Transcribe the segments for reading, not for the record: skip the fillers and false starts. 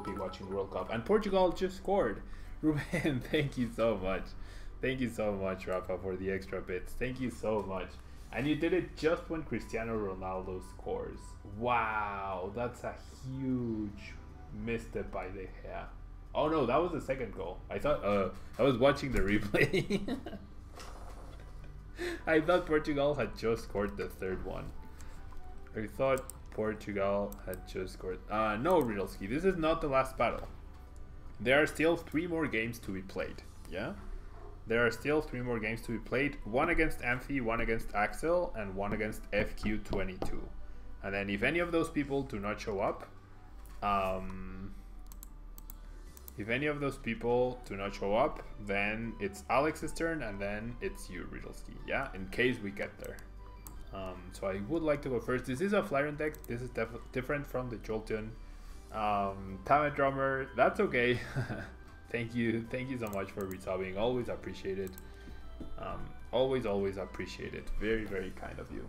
will be watching the World Cup. And Portugal just scored. Ruben, thank you so much. Thank you so much, Rafa, for the extra bits. Thank you so much. And you did it just when Cristiano Ronaldo scores. Wow, that's a huge misstep by De Gea. Oh no, that was the second goal. I thought I was watching the replay. I thought Portugal had just scored the third one. I thought Portugal had just scored. No, Riddlesky, this is not the last battle. There are still 3 more games to be played. Yeah? There are still 3 more games to be played. 1 against Amphi, 1 against Axel, and 1 against FQ22. And then if any of those people do not show up, then it's Alex's turn, and then it's you, Riddlesky. Yeah, in case we get there. So I would like to go first. This is a FLAREON deck. This is different from the Jolteon. Tamet Drummer, that's okay. Thank you so much for resubbing. Always appreciated. Always appreciated. Very, very kind of you.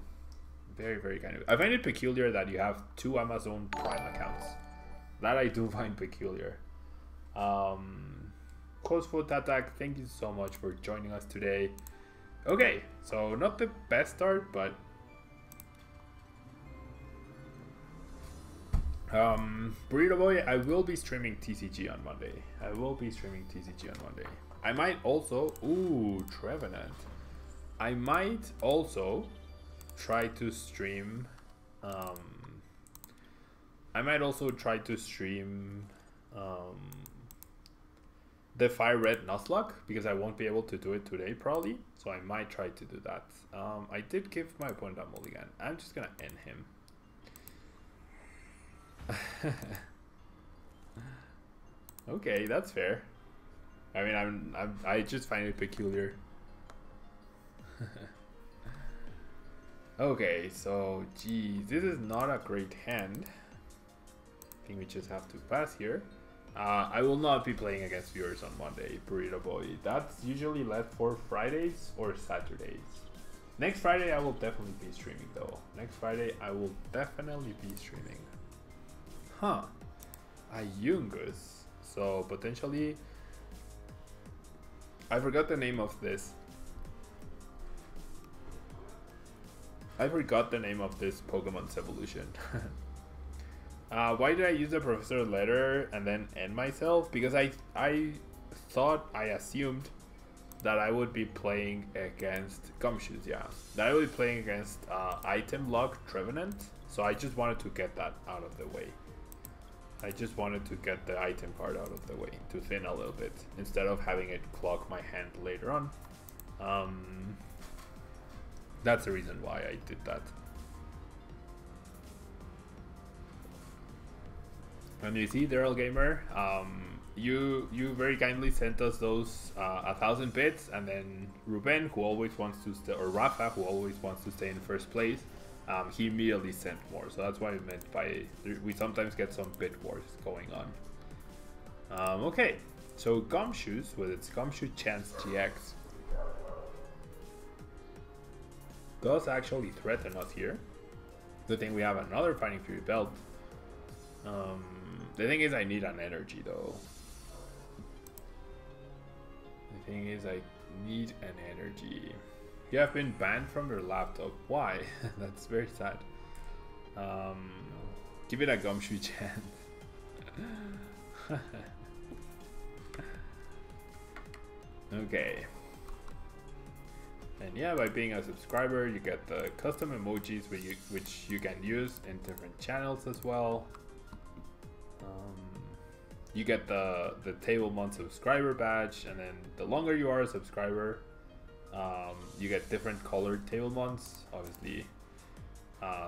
Very, very kind of you. I find it peculiar that you have 2 Amazon Prime accounts. That I do find peculiar. Close foot attack, thank you so much for joining us today. Okay, so not the best start, but Burrito Boy, I will be streaming TCG on Monday. I might also, ooh, Trevenant. I might also try to stream, the Fire Red Nuzlocke, because I won't be able to do it today probably, so I might try to do that. I did give my opponent a mulligan. I'm just gonna end him. Okay, that's fair. I mean, I just find it peculiar. Okay, so geez, this is not a great hand. I think we just have to pass here. I will not be playing against viewers on Monday, Burrito Boy. That's usually left for Fridays or Saturdays. Next Friday I will definitely be streaming though. Huh. A Yungus. So potentially, I forgot the name of this. Pokemon's evolution. Why did I use the Professor letter and then end myself? Because I assumed that I would be playing against Gumshoes, yeah. That I would be playing against Item Lock Trevenant. So I just wanted to get that out of the way. I just wanted to get the item card out of the way to thin a little bit instead of having it clog my hand later on. That's the reason why I did that. And you see, Daryl Gamer, you very kindly sent us those 1,000 bits, and then Ruben, who always wants to stay, or Rafa, who always wants to stay in first place, he immediately sent more. So that's what I meant by we sometimes get some bit wars going on. Okay, so Gumshoes with its Gumshoe Chance GX does actually threaten us here. Good thing we have another Fighting Fury belt. The thing is, I need an energy though. You have been banned from your laptop. Why? That's very sad. Give it a Gumshoe chance. Okay. And yeah, by being a subscriber, you get the custom emojis which you can use in different channels as well. You get the Tablemon subscriber badge, and then the longer you are a subscriber, you get different colored Tablemons. Obviously,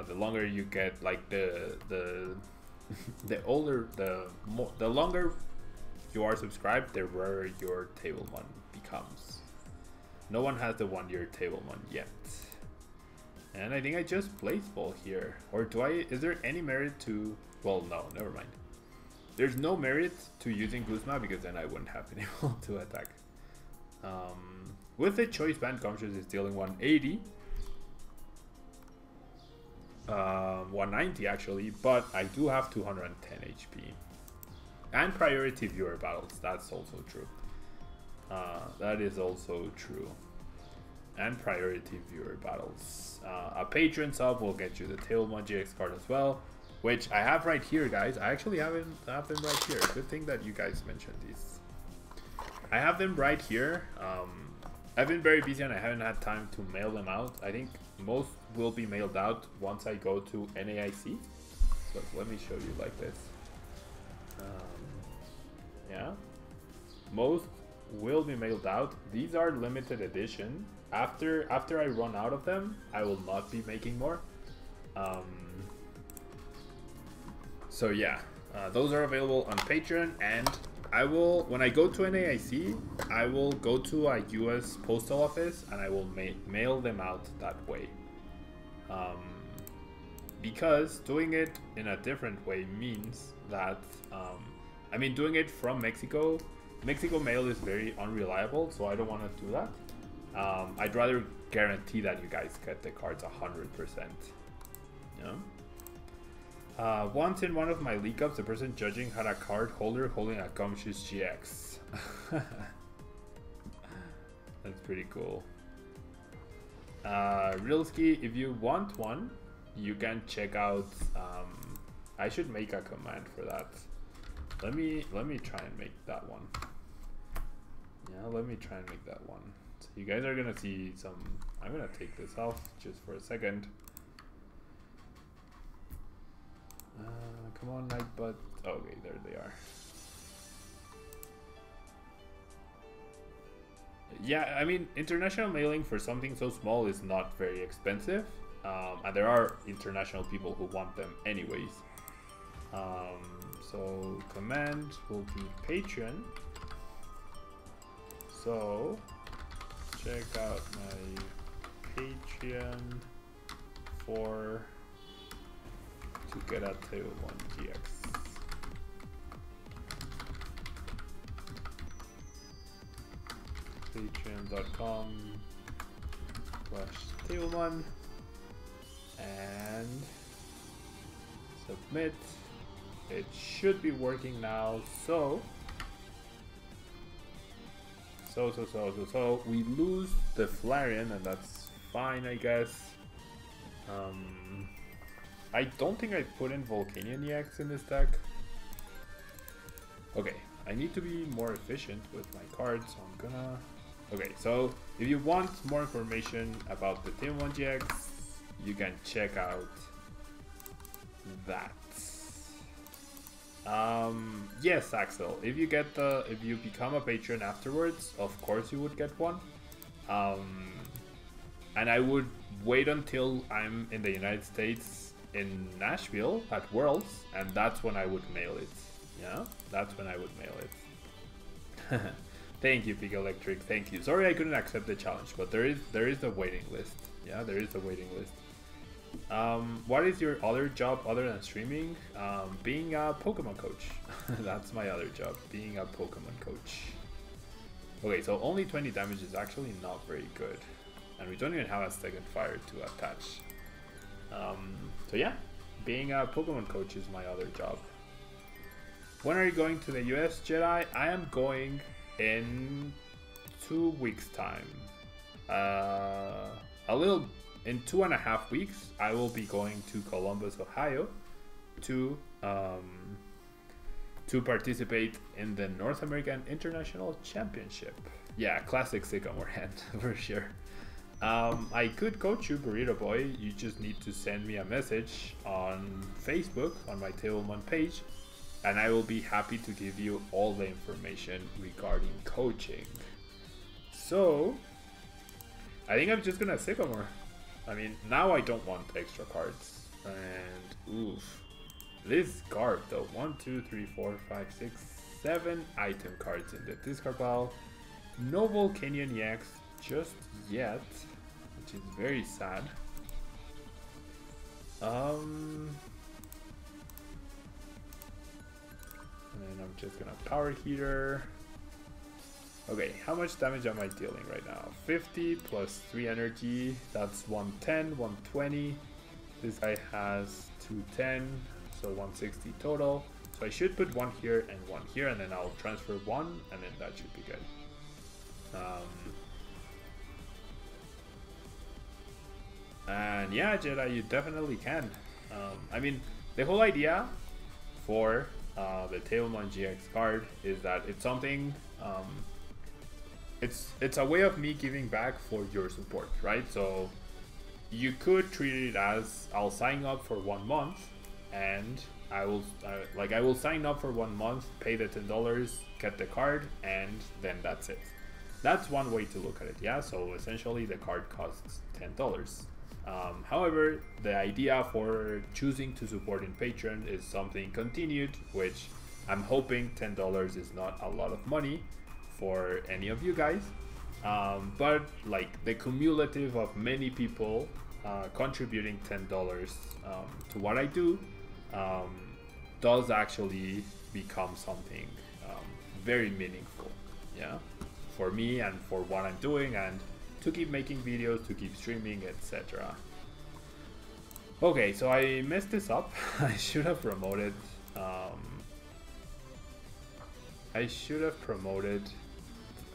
the longer you get, like the longer you are subscribed, the rarer your Tablemon becomes. No one has the 1-year Tablemon yet. And I think I just placed ball here. Or is there any merit to, well, no, never mind. There's no merit to using Guzma because then I wouldn't have been able to attack. With the choice band, Gumshoes is dealing 180. 190 actually, but I do have 210 HP. And priority viewer battles, that's also true. That is also true. And priority viewer battles. A patron sub will get you the Tablemon GX card as well, which I have right here, guys. I actually have them right here. Good thing that you guys mentioned these. I have them right here. I've been very busy and I haven't had time to mail them out. I think most will be mailed out once I go to NAIC. So let me show you like this. Yeah, most will be mailed out. These are limited edition. After I run out of them, I will not be making more. So yeah, those are available on Patreon, and I will, when I go to NAIC, I will go to a US postal office and I will mail them out that way. Because doing it in a different way means that, I mean, doing it from Mexico mail is very unreliable, so I don't want to do that. I'd rather guarantee that you guys get the cards 100%. Yeah. Once in one of my league ups, the person judging had a card holder holding a Gumshoes GX. That's pretty cool. Realski, if you want one, you can check out. I should make a command for that. Let me try and make that one. Yeah, let me try and make that one. So you guys are gonna see some. I'm gonna take this off just for a second. Come on, Nightbot. Okay, there they are. Yeah, I mean, international mailing for something so small is not very expensive. And there are international people who want them anyways. So command will be Patreon. So check out my Patreon for to get a Tablemon GX. Patreon.com/Tablemon and submit. It should be working now. So we lose the FLAREON, and that's fine, I guess. I don't think I put in Volcanion EX in this deck. Okay, I need to be more efficient with my cards, so I'm gonna... Okay, so if you want more information about the Tablemon GX, you can check out that. Yes, Axel, if you become a patron afterwards, of course you would get one. And I would wait until I'm in the United States in Nashville at Worlds, and that's when I would mail it. Yeah, that's when I would mail it. Thank you, Big Electric. Thank you. Sorry I couldn't accept the challenge, but there is the waiting list. Yeah, there is the waiting list. What is your other job other than streaming? Being a Pokemon coach. That's my other job, being a Pokemon coach. Okay, so only 20 damage is actually not very good. And we don't even have a second fire to attach. So yeah, being a Pokemon coach is my other job. When are you going to the US, Jedi? I am going in 2 weeks time. In 2.5 weeks, I will be going to Columbus, Ohio to participate in the North American International Championship. Yeah, classic Sycamore hand for sure. I could coach you, Burrito Boy. You just need to send me a message on Facebook on my Tablemon page, and I will be happy to give you all the information regarding coaching. So I think I'm just gonna Sycamore. I mean, now I don't want extra cards. And oof, this card though, 1, 2, 3, 4, 5, 6, 7 item cards in the discard pile. No Volcanion EX just yet, which is very sad. And then I'm just gonna power heater. Okay, how much damage am I dealing right now? 50 plus 3 energy, that's 110, 120. This guy has 210, so 160 total. So So I should put one here, and then I'll transfer one, and then that should be good. And yeah, Jedi, you definitely can. I mean, the whole idea for the Tablemon GX card is that it's something, it's a way of me giving back for your support, right? So you could treat it as I'll sign up for 1 month, and I will sign up for 1 month, pay the $10, get the card, and then that's it. That's one way to look at it, yeah? So essentially the card costs $10. However, the idea for choosing to support in Patreon is something continued, which I'm hoping $10 is not a lot of money for any of you guys. But like the cumulative of many people contributing $10 to what I do does actually become something very meaningful, yeah, for me and for what I'm doing, and to keep making videos, to keep streaming, etc. Okay, so I messed this up. I should have promoted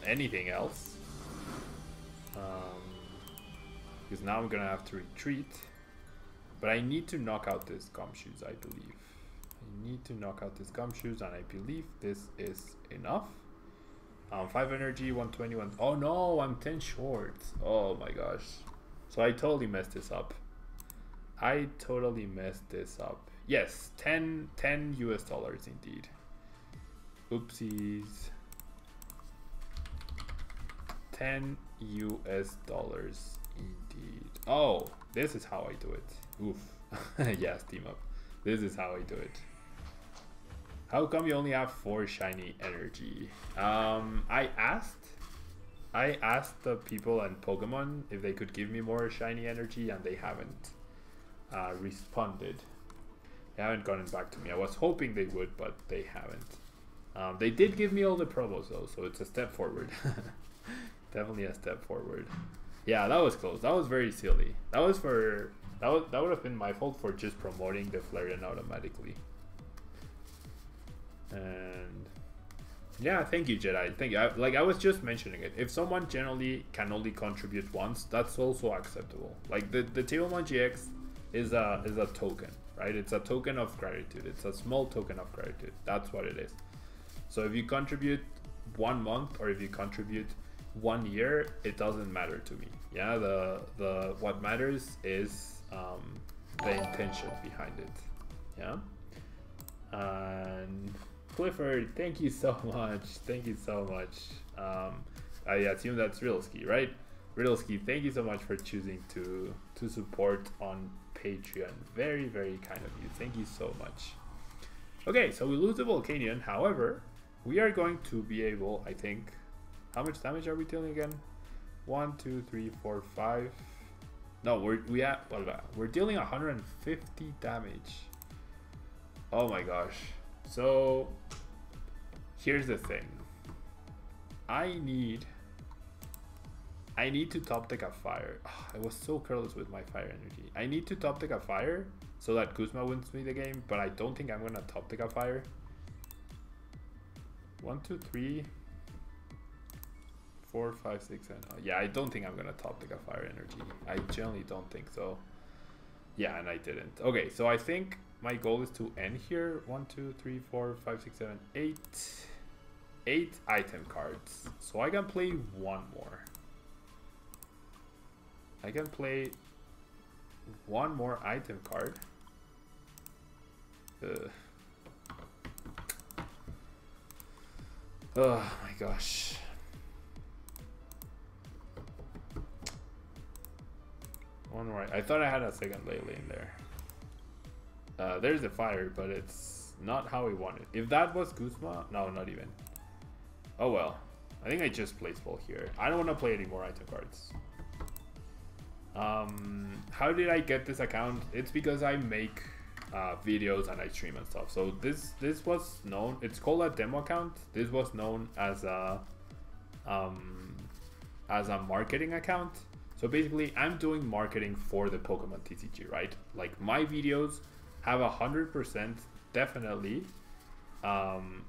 anything else, because now I'm gonna have to retreat. But I need to knock out this gumshoes, I believe. I need to knock out this gumshoes, and I believe this is enough. 5 energy, 121. Oh no, I'm 10 short. Oh my gosh. So I totally messed this up. Yes, 10 US dollars indeed. Oopsies. 10 US dollars indeed. Oh, this is how I do it. Oof. Yes, team up. This is how I do it. How come you only have 4 shiny energy? I asked the people and Pokemon if they could give me more shiny energy, and they haven't responded. They haven't gotten back to me. I was hoping they would, but they haven't. They did give me all the promos though, so it's a step forward. Definitely a step forward. Yeah, that was close. That was very silly. That would have been my fault for just promoting the FLAREON automatically. And yeah, thank you, Jedi. Thank you. I was just mentioning it. If someone generally can only contribute once, that's also acceptable. Like the Tablemon GX is a token, right? It's a token of gratitude. It's a small token of gratitude. That's what it is. So if you contribute 1 month or if you contribute 1 year, it doesn't matter to me. Yeah, the what matters is the intention behind it. Yeah. And Clifford, thank you so much. Thank you so much. I assume that's Riddleski, right? Riddleski, thank you so much for choosing to support on Patreon. Very, very kind of you. Thank you so much. Okay, so we lose the Volcanion. However, we are going to be able, I think, how much damage are we dealing again? 1, 2, 3, 4, 5. No, we're dealing 150 damage. Oh my gosh. So here's the thing. I need to top deck a fire. I was so careless with my fire energy. I need to top deck a fire so that Kuzma wins me the game, but I don't think I'm gonna top deck a fire. 1, 2, 3, 4, 5, 6, 7. Yeah, I don't think I'm gonna top deck a fire energy. I generally don't think so. Yeah, and I didn't. Okay, so I think my goal is to end here. 1, 2, 3, 4, 5, 6, 7, 8. 8 item cards. So I can play 1 more. I can play 1 more item card. Oh my gosh. One more. I thought I had a second Lele in there. There's the fire, but it's not how we want it. If that was Kuzma, no, not even. Oh well. I think I just placed ball here. I don't want to play any more item cards. How did I get this account? It's because I make videos and I stream and stuff. So this was known. It's called a demo account. This was known as a marketing account. So basically, I'm doing marketing for the Pokemon TCG, right? Like my videos have 100% definitely um,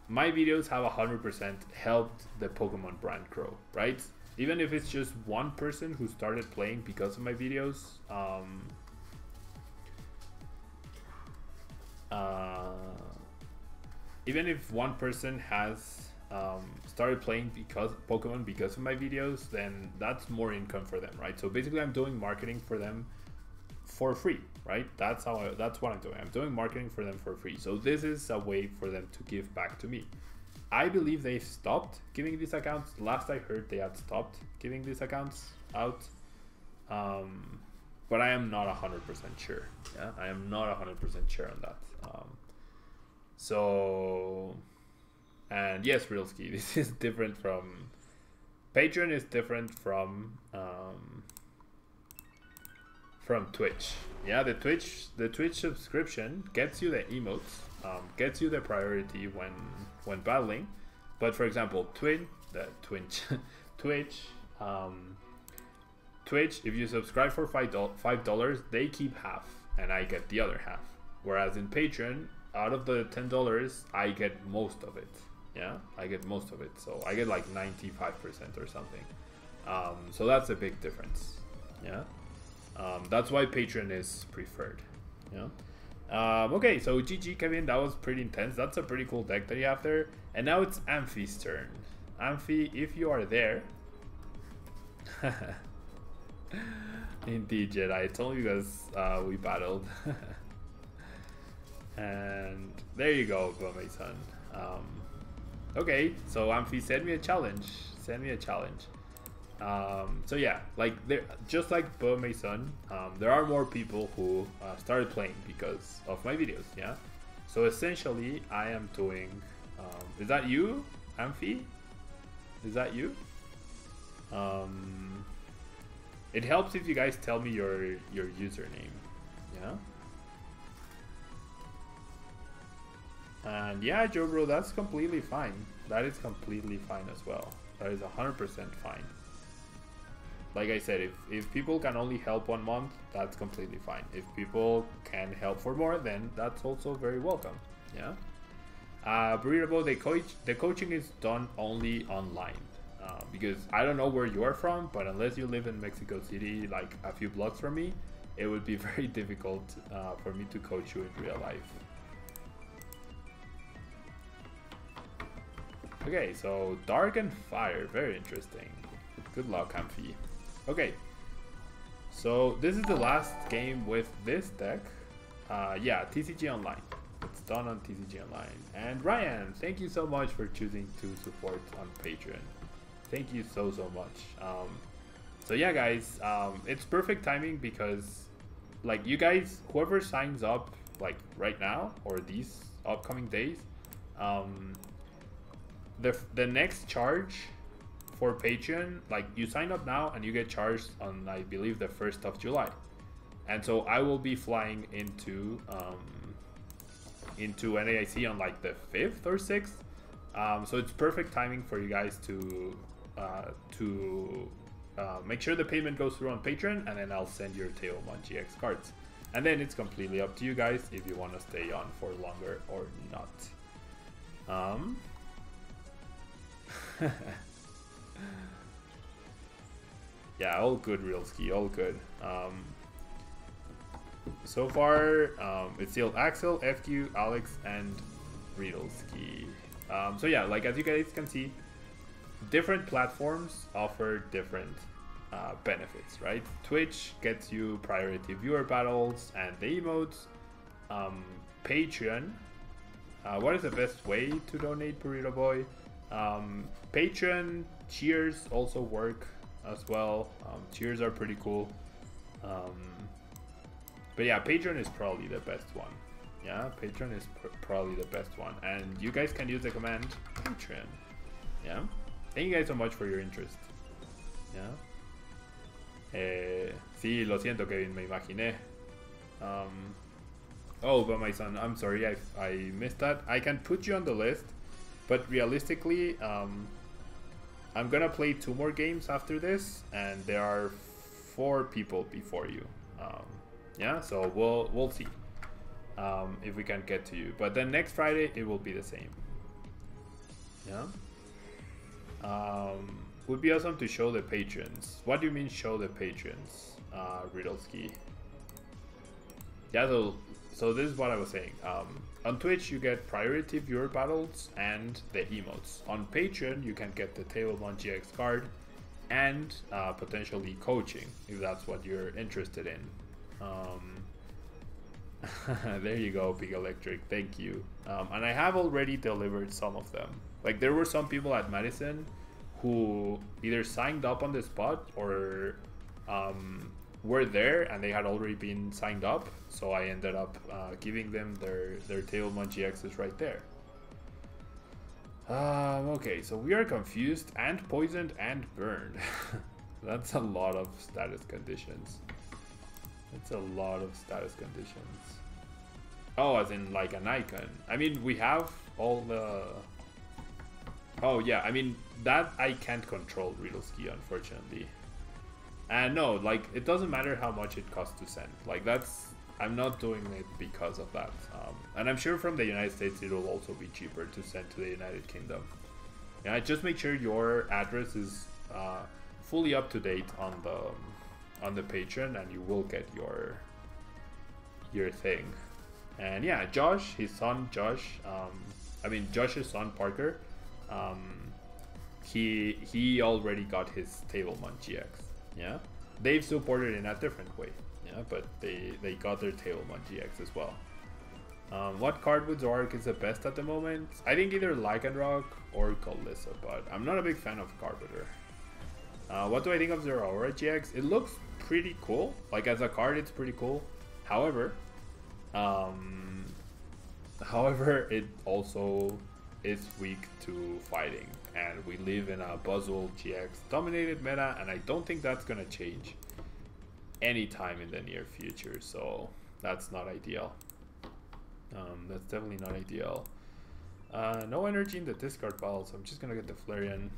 my videos have 100% helped the Pokemon brand grow, right? Even if it's just one person who started playing because of my videos, even if one person has started playing Pokemon because of my videos, then that's more income for them, right? So basically, I'm doing marketing for them for free, right? That's what I'm doing. I'm doing marketing for them for free. So this is a way for them to give back to me. I believe they stopped giving these accounts. Last I heard, they had stopped giving these accounts out. But I am not 100% sure. Yeah, I am not 100% sure on that. So, and yes, Realski, this is different from Patreon. Is different from Twitch. Yeah, the Twitch subscription gets you the emotes, gets you the priority when battling. But for example, Twitch, if you subscribe for $5, they keep half, and I get the other half. Whereas in Patreon, out of the $10, I get most of it. Yeah, I get most of it. So I get like 95% or something. So that's a big difference. Yeah. That's why Patreon is preferred. Yeah. Okay, so GG Kevin, that was pretty intense. That's a pretty cool deck that you have there. And now it's Amphi's turn. Amphi, if you are there. Indeed, Jedi. I told you guys we battled. And there you go, Bome-san. Okay, so Amphi, send me a challenge. Send me a challenge. So yeah, like just like Bome-san, there are more people who started playing because of my videos. Yeah, so essentially I am doing is that you, Amphi? Is that you? It helps if you guys tell me your username. Yeah. And yeah, Joe bro, that's completely fine. That is completely fine as well. That is 100% fine. Like I said, if people can only help 1 month, that's completely fine. If people can help for more, then that's also very welcome. Yeah. Burrito, the coaching is done only online. Because I don't know where you are from, but unless you live in Mexico City, like a few blocks from me, it would be very difficult for me to coach you in real life. Okay, so Dark and Fire, very interesting. Good luck, Amphi. Okay, so this is the last game with this deck. Yeah, TCG Online. It's done on TCG Online. And Ryan, thank you so much for choosing to support on Patreon. Thank you so much. So yeah, guys, it's perfect timing because, like, you guys, whoever signs up, like right now or these upcoming days, the next charge for Patreon, like you sign up now and you get charged on, I believe, the 1st of July. And so I will be flying into NAIC on like the 5th or 6th. So it's perfect timing for you guys to make sure the payment goes through on Patreon, and then I'll send your Tablemon GX cards. And then it's completely up to you guys if you want to stay on for longer or not. Yeah, all good, Realski, all good. So far, it's still Axel, FQ, Alex, and Realski. So yeah, like as you guys can see, different platforms offer different benefits, right? Twitch gets you priority viewer battles and the emotes. Patreon, what is the best way to donate, Burrito Boy? Patreon cheers also work as well. Cheers are pretty cool. But yeah, Patreon is probably the best one. Yeah, Patreon is probably the best one. And you guys can use the command Patreon. Yeah. Thank you guys so much for your interest. Yeah. Sí, lo siento, Kevin, me imaginé. Oh, but my son, I'm sorry, I missed that. I can put you on the list, but realistically, I'm gonna play 2 more games after this, and there are 4 people before you. Yeah, so we'll see. if we can get to you. But then next Friday it will be the same. Yeah. Would be awesome to show the patrons. What do you mean show the patrons, Riddlesky? Yeah, so this is what I was saying. On Twitch you get priority viewer battles and the emotes. On Patreon you can get the Tablemon GX card and potentially coaching if that's what you're interested in. There you go, Big Electric, thank you. And I have already delivered some of them. Like there were some people at Madison who either signed up on the spot or were there and they had already been signed up, so I ended up giving them their Tablemon GXs right there. Okay, so we are confused and poisoned and burned. That's a lot of status conditions. That's a lot of status conditions. Oh, as in like an icon. I mean, we have all the... Oh yeah, I mean, that I can't control, Riddlesky, unfortunately. And no, like, it doesn't matter how much it costs to send. Like, that's... I'm not doing it because of that. And I'm sure from the United States it will also be cheaper to send to the United Kingdom. Yeah, just make sure your address is fully up to date on the Patreon, and you will get your thing. And yeah, Josh, his son Josh, I mean Josh's son Parker, he already got his Tablemon GX. Yeah, they've supported in a different way. Yeah, but they got their Tablemon GX as well. What card with Zoroark is the best at the moment? I think either Lycanroc or Kalissa, but I'm not a big fan of Carpenter. What do I think of Zeraora GX? It looks pretty cool. Like as a card, it's pretty cool. However, it also is weak to fighting, and we live in a Buzzle GX dominated meta, and I don't think that's gonna change anytime in the near future. So that's not ideal. That's definitely not ideal. No energy in the discard pile, so I'm just gonna get the Flareon.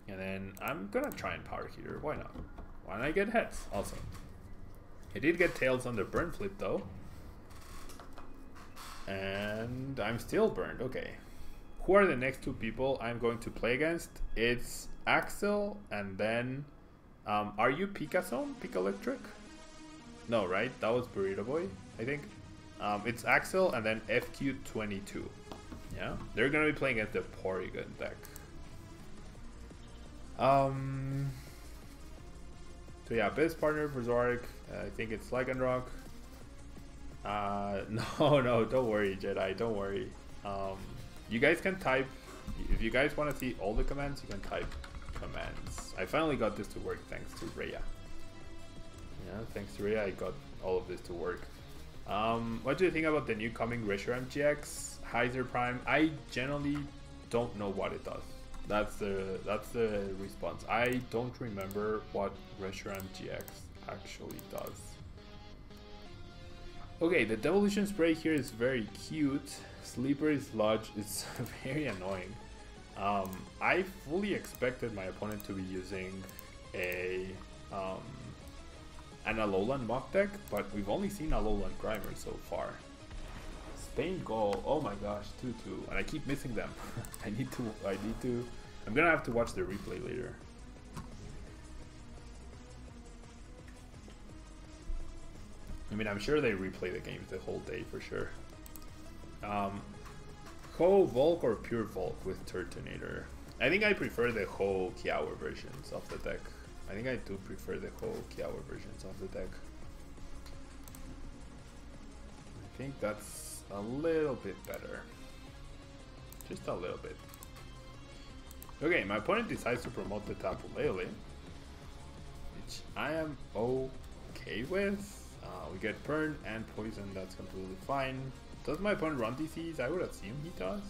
And then I'm gonna try and Power Heater. Why not? Why not get heads? Awesome. I did get tails on the burn flip though. And I'm still burned. Okay. Who are the next two people I'm going to play against? It's Axel and then... are you Picasson? Picalectric? No, right? That was Burrito Boy, I think. It's Axel and then FQ22. Yeah? They're gonna be playing against the Porygon deck. So yeah, best partner for Zoroark, I think it's Lycanroc. No, don't worry, Jedi, don't worry. You guys can type, if you guys want to see all the commands, you can type commands. I finally got this to work thanks to Rhea. Yeah, thanks to Rhea, I got all of this to work. What do you think about the new coming Reshiram GX, Heiser Prime? I generally don't know what it does. That's the response. I don't remember what Reshiram GX actually does. Okay, the Devolution Spray here is very cute. Slippery Sludge is very annoying. I fully expected my opponent to be using an Alolan Mock deck, but we've only seen Alolan Grimer so far. Spain goal, oh my gosh, 2-2, and I keep missing them. I need to, I'm gonna have to watch the replay later. I mean, I'm sure they replay the games the whole day for sure. Ho Volk or Pure Volk with Turtonator? I think I prefer the Ho Kiawe versions of the deck. I think I do prefer the Ho Kiawe versions of the deck. I think that's a little bit better. Just a little bit. Okay, my opponent decides to promote the Tapu Lele, which I am okay with. We get burn and poison, that's completely fine. Does my opponent run DCs? I would assume he does.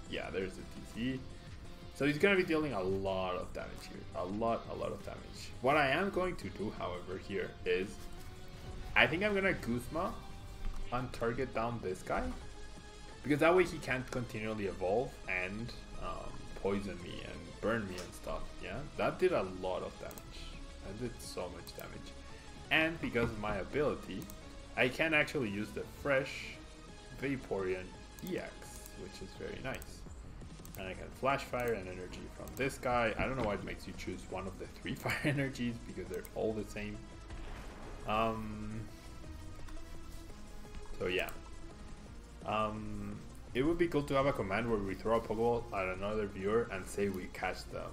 Yeah, there's a DC. So he's going to be dealing a lot of damage here. A lot of damage. What I am going to do, however, here is... I think I'm going to Guzma and target down this guy. Because that way he can't continually evolve and poison me and burn me and stuff. Yeah, that did a lot of damage. That did so much damage. And because of my ability, I can actually use the fresh Vaporeon EX, which is very nice. And I can flash fire and energy from this guy. I don't know why it makes you choose one of the 3 fire energies because they're all the same. So yeah. It would be cool to have a command where we throw a Pokeball at another viewer and say we catch them.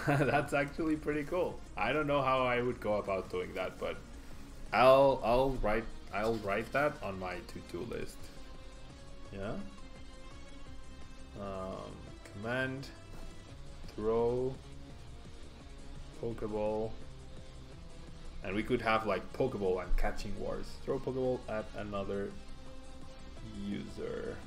That's actually pretty cool. I don't know how I would go about doing that, but I'll write that on my to-do list. Yeah. Command throw Pokeball, and we could have like Pokeball and catching wars. Throw Pokeball at another user.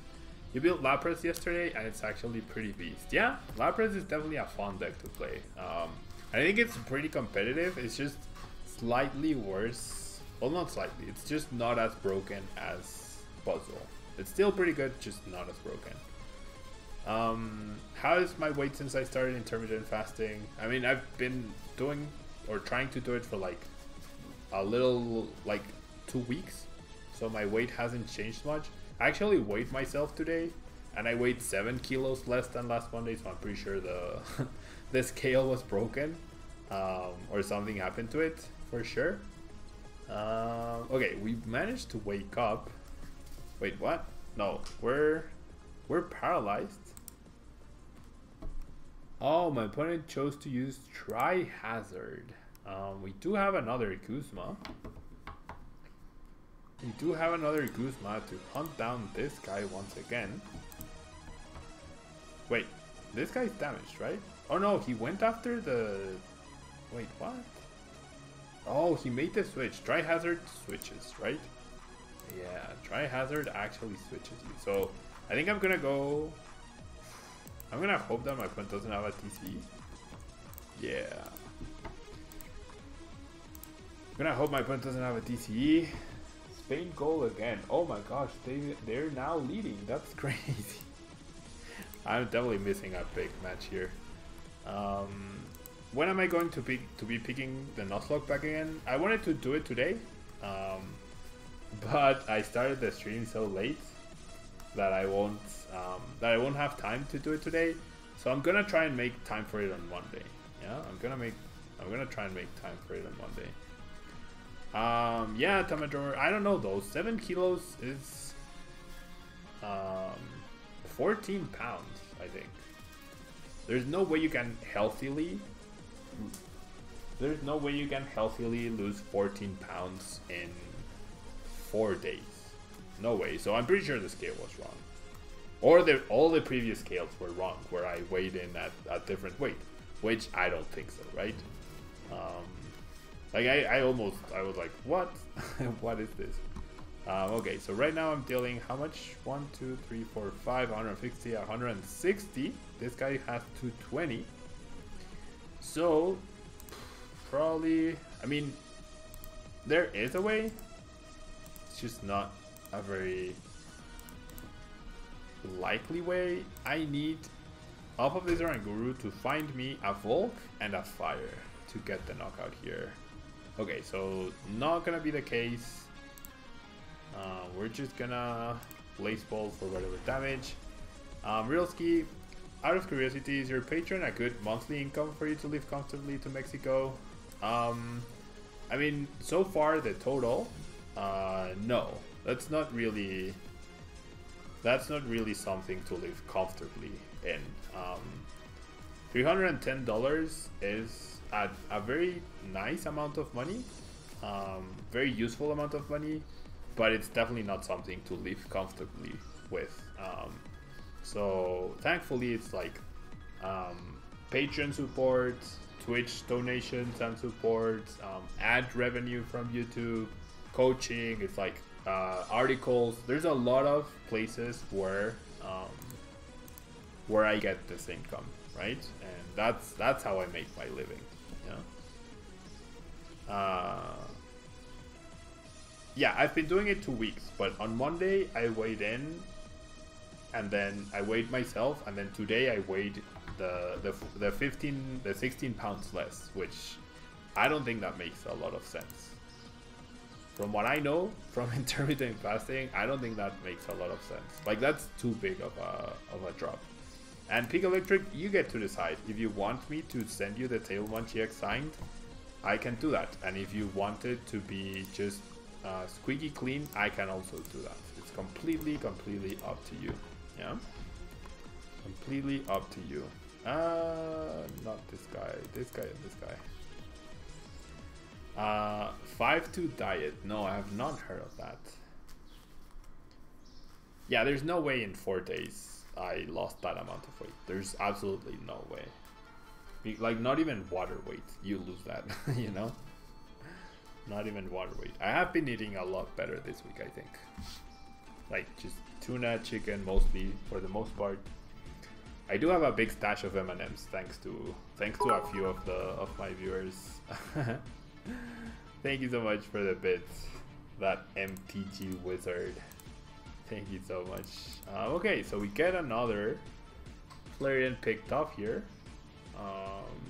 You built Lapras yesterday and it's actually pretty beast. Yeah, Lapras is definitely a fun deck to play. I think it's pretty competitive. It's just slightly worse. Well, not slightly. It's just not as broken as Puzzle. It's still pretty good, just not as broken. How is my weight since I started intermittent fasting? I mean, I've been doing or trying to do it for like a little, like 2 weeks. So my weight hasn't changed much. I actually weighed myself today and I weighed 7 kilos less than last Monday, so I'm pretty sure the the scale was broken, or something happened to it for sure. Okay, we managed to wake up. Wait, what? No, we're paralyzed. Oh, my opponent chose to use Tri-Hazard. We do have another Guzma. We do have another Guzma to hunt down this guy once again. Wait, this guy's damaged, right? Oh no, he went after the... Wait, what? Oh, he made the switch. Tri-Hazard switches, right? Yeah, Tri-Hazard actually switches you. So, I think I'm gonna go... I'm gonna hope that my opponent doesn't have a TC. Yeah. I'm gonna hope my opponent doesn't have a TCE. Spain goal again. Oh my gosh, they're now leading. That's crazy. I'm definitely missing a big match here. When am I going to be picking the Nuzlocke back again? I wanted to do it today, but I started the stream so late that I won't have time to do it today. So I'm gonna try and make time for it on Monday. Yeah, I'm gonna try and make time for it on Monday. Yeah, Tamador, I don't know though. 7 kilos is 14 pounds, I think. There's no way you can healthily lose 14 pounds in 4 days. No way. So I'm pretty sure the scale was wrong. Or all the previous scales were wrong, where I weighed in at a different weight, which I don't think so, right? Like I was like, what? What is this? Okay, so right now I'm dealing how much? 1, 2, 3, 4, 5, 150, 160. This guy has 220. So probably, I mean, there is a way. It's just not a very likely way. I need off of this Oranguru to find me a Volk and a Fire to get the knockout here. Okay, so not gonna be the case. We're just gonna Blaze Ball for whatever damage. Realski, out of curiosity, is your Patreon a good monthly income for you to live comfortably to Mexico? I mean, so far the total, no, that's not really something to live comfortably in. $310 is a very nice amount of money, very useful amount of money, but it's definitely not something to live comfortably with. So thankfully it's like Patreon support, Twitch donations and support, ad revenue from YouTube, coaching, it's like articles. There's a lot of places where I get this income, right? And that's how I make my living. Yeah, I've been doing it 2 weeks, but on Monday I weighed in, and then I weighed myself, and then today I weighed the 16 pounds less, which I don't think that makes a lot of sense. from what I know from intermittent fasting, I don't think that makes a lot of sense. Like, that's too big of a drop. And Peak Electric, you get to decide. If you want me to send you the Tablemon GX signed, I can do that. And if you want it to be just squeaky clean, I can also do that. It's completely up to you. Yeah, completely up to you. Not this guy, this guy, and this guy. 5-2 diet. No, I have not heard of that. Yeah, there's no way in 4 days I lost that amount of weight. There's absolutely no way. Like, not even water weight, you lose that. You know, not even water weight. I have been eating a lot better this week, I think. Like, just tuna, chicken, mostly, for the most part. I do have a big stash of M&Ms thanks to a few of my viewers. Thank you so much for the bits, that MTG wizard. Thank you so much. Okay, so we get another FLAREON picked up here.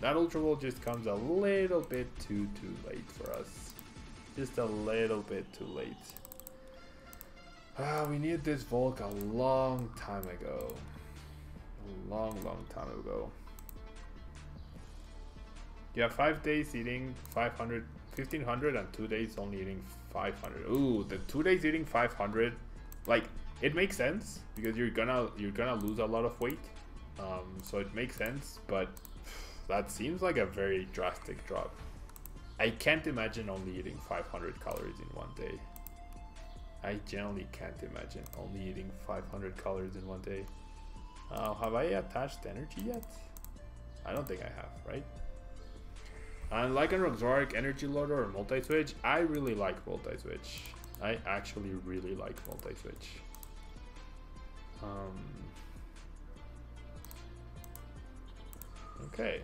That Ultra Ball just comes a little bit too late for us. Just a little bit too late. We needed this Volk a long time ago. A long time ago. You have 5 days eating 500, 1500, and 2 days only eating 500. Ooh, the 2 days eating 500, like, it makes sense because you're gonna lose a lot of weight. So it makes sense, but that seems like a very drastic drop. I can't imagine only eating 500 calories in 1 day. I generally can't imagine only eating 500 calories in 1 day. Have I attached energy yet? I don't think I have, right? And like a Roxoric, Energy Loader, or Multi-Switch, I really like Multi-Switch. I actually really like Multi-Switch. Okay,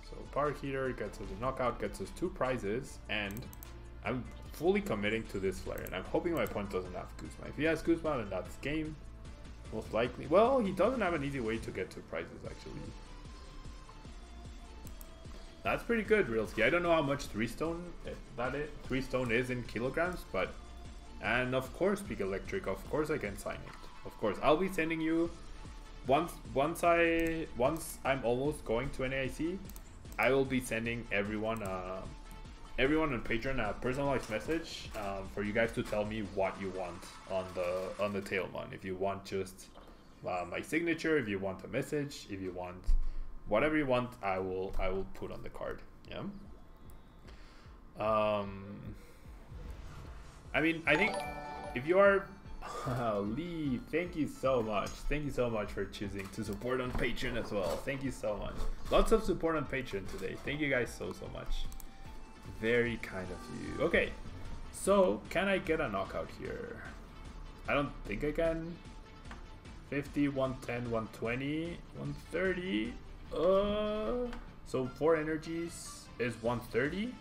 so Power Heater gets us a knockout, gets us 2 prizes, and I'm fully committing to this FLAREON. I'm hoping my opponent doesn't have Guzma. If he has Guzma, then that's game. Most likely. Well, he doesn't have an easy way to get 2 prizes, actually. That's pretty good, Realski. I don't know how much 3-stone is in kilograms, but... And of course, Peak Electric, of course I can sign it. Of course, I'll be sending you... Once I'm almost going to NAIC, I will be sending everyone on Patreon a personalized message for you guys to tell me what you want on the Tablemon. If you want just my signature, if you want a message, if you want whatever you want, I will put on the card. Yeah. I mean, I think if you are Lee, thank you so much. Thank you so much for choosing to support on Patreon as well. Thank you so much. Lots of support on Patreon today. Thank you guys so much. Very kind of you. Okay, so can I get a knockout here? I don't think I can. 50, 110, 120, 130. So 4 energies is 130.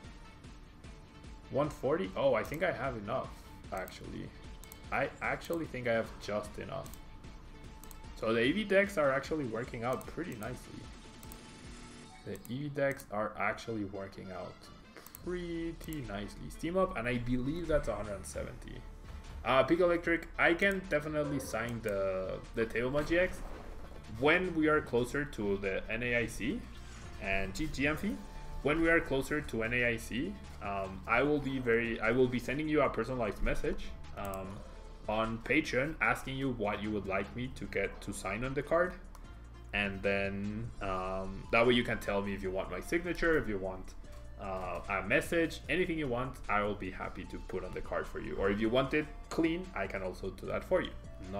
140. Oh, I think I have enough, actually. I actually think I have just enough. So the EV decks are actually working out pretty nicely. The EV decks are actually working out pretty nicely. Steam up, and I believe that's 170. Peak Electric, I can definitely sign the Tablemon GX when we are closer to the NAIC and GMF. When we are closer to NAIC, I will be sending you a personalized message on Patreon asking you what you would like me to get to sign on the card, and then that way you can tell me if you want my signature, if you want a message, anything you want, I will be happy to put on the card for you. Or if you want it clean, I can also do that for you. Not